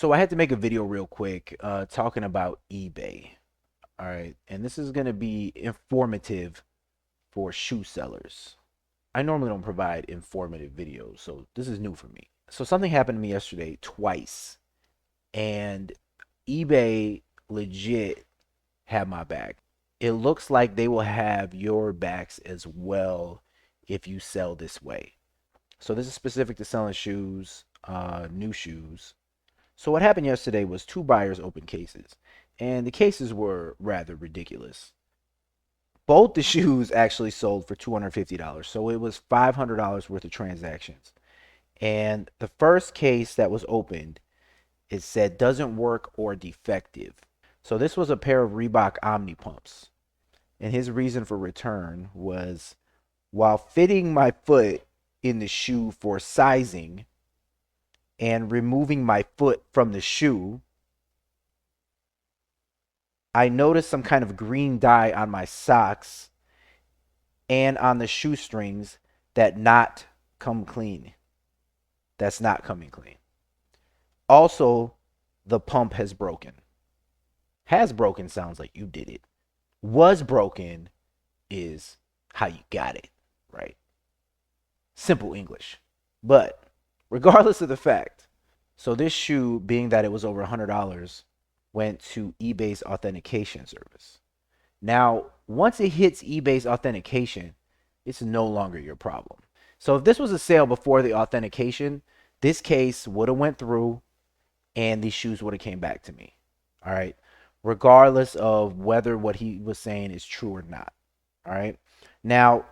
So I had to make a video real quick talking about eBay. All right. And this is going to be informative for shoe sellers. I normally don't provide informative videos, so this is new for me. So something happened to me yesterday twice, and eBay legit had my back. It looks like they will have your backs as well if you sell this way. So this is specific to selling shoes, new shoes. So what happened yesterday was two buyers opened cases, and the cases were rather ridiculous. Both the shoes actually sold for $250, so it was $500 worth of transactions. And the first case that was opened, it said doesn't work or defective. So this was a pair of Reebok Omni pumps, and his reason for return was while fitting my foot in the shoe for sizing and removing my foot from the shoe, I noticed some kind of green dye on my socks and on the shoestrings that not come clean. That's not coming clean. Also, the pump has broken. Has broken sounds like you did it. Was broken is how you got it, right? Simple English. But regardless of the fact, so this shoe, being that it was over $100, went to eBay's authentication service. Now, once it hits eBay's authentication, it's no longer your problem. So if this was a sale before the authentication, this case would have went through and these shoes would have came back to me. All right. Regardless of whether what he was saying is true or not. All right. Now,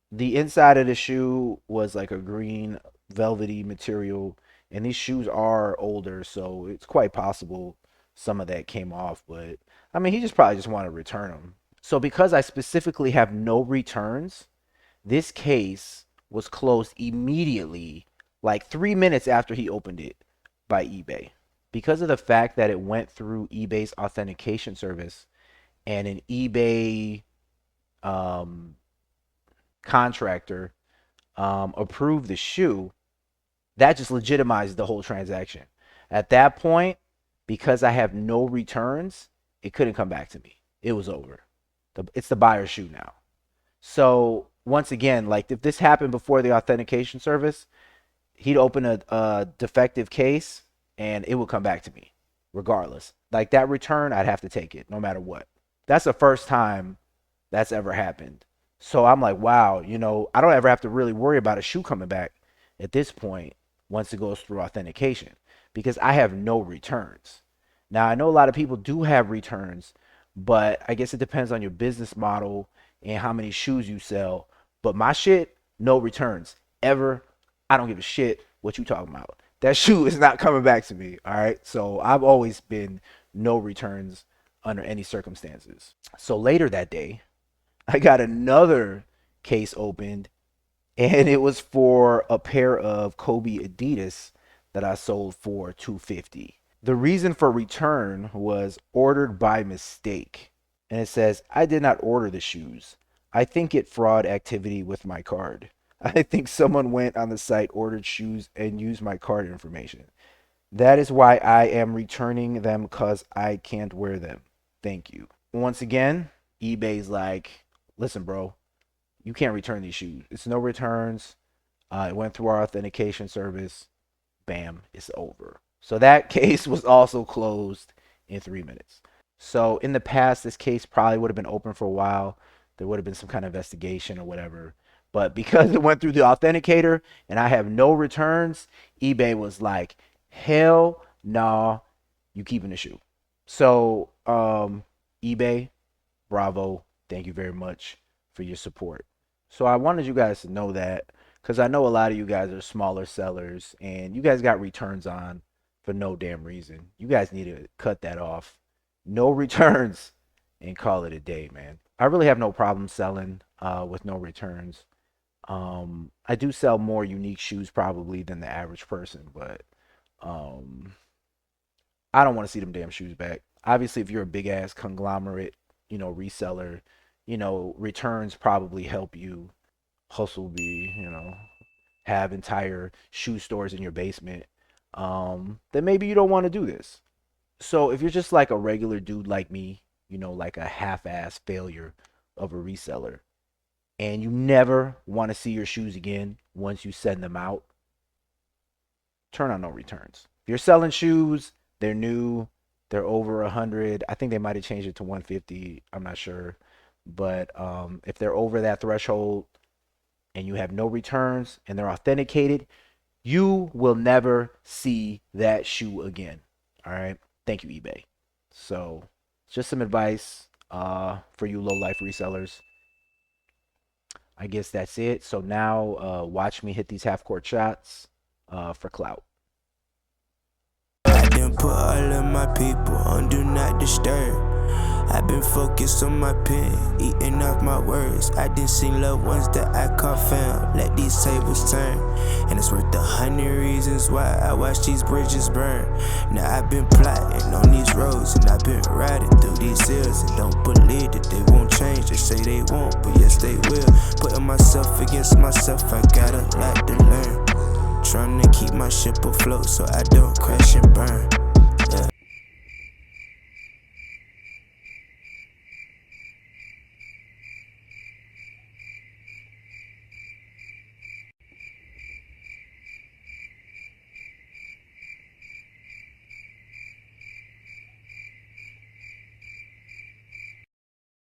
the inside of the shoe was like a green velvety material, and these shoes are older, so it's quite possible some of that came off. But I mean, he just probably just wanted to return them. So because I specifically have no returns, this case was closed immediately, like 3 minutes after he opened it by eBay. Because of the fact that it went through eBay's authentication service and an eBay um, contractor approved the shoe, that just legitimized the whole transaction. At that point, because I have no returns, it couldn't come back to me. It was over. It's the buyer's shoe now. So once again, like if this happened before the authentication service, he'd open a defective case and it would come back to me regardless. Like that return, I'd have to take it no matter what. That's the first time that's ever happened. So I'm like, wow, I don't ever have to really worry about a shoe coming back at this point once it goes through authentication because I have no returns. Now, I know a lot of people do have returns, but I guess it depends on your business model and how many shoes you sell. But my shit, no returns ever. I don't give a shit what you talking about. That shoe is not coming back to me. All right. So I've always been no returns under any circumstances. So later that day, I got another case opened, and it was for a pair of Kobe Adidas that I sold for 250. The reason for return was ordered by mistake. And it says, I did not order the shoes. I think it fraud activity with my card. I think someone went on the site, ordered shoes, and used my card information. That is why I am returning them because I can't wear them. Thank you. Once again, eBay's like, listen, bro, you can't return these shoes. It's no returns. It went through our authentication service. Bam, it's over. So that case was also closed in 3 minutes. So in the past, this case probably would have been open for a while. There would have been some kind of investigation or whatever. But because it went through the authenticator and I have no returns, eBay was like, hell nah, you keeping the shoe. So eBay, bravo. Thank you very much for your support. So I wanted you guys to know that because I know a lot of you guys are smaller sellers and you guys got returns on for no damn reason. You guys need to cut that off. No returns and call it a day, man. I really have no problem selling with no returns. I do sell more unique shoes probably than the average person, but um, I don't want to see them damn shoes back. Obviously, if you're a big ass conglomerate, reseller, returns probably help you hustle be, have entire shoe stores in your basement. then maybe you don't want to do this. So if you're just like a regular dude like me, like a half-ass failure of a reseller, and you never want to see your shoes again once you send them out, turn on no returns. If you're selling shoes, they're new, they're over 100. I think they might have changed it to 150. I'm not sure. But if they're over that threshold and you have no returns and they're authenticated, you will never see that shoe again. All right. Thank you, eBay. So, just some advice for you low life resellers. I guess that's it. So now watch me hit these half court shots for clout. I done put all of my people on do not disturb. I've been focused on my pen, eating off my words. I done seen loved ones that I caught found. Let these tables turn, and it's worth 100 reasons why I watch these bridges burn. Now I've been plotting on these roads, and I've been riding through these hills, and don't believe that they won't change. They say they won't, but yes they will. Putting myself against myself, I got a lot to learn. Trying to keep my ship afloat so I don't crash and burn.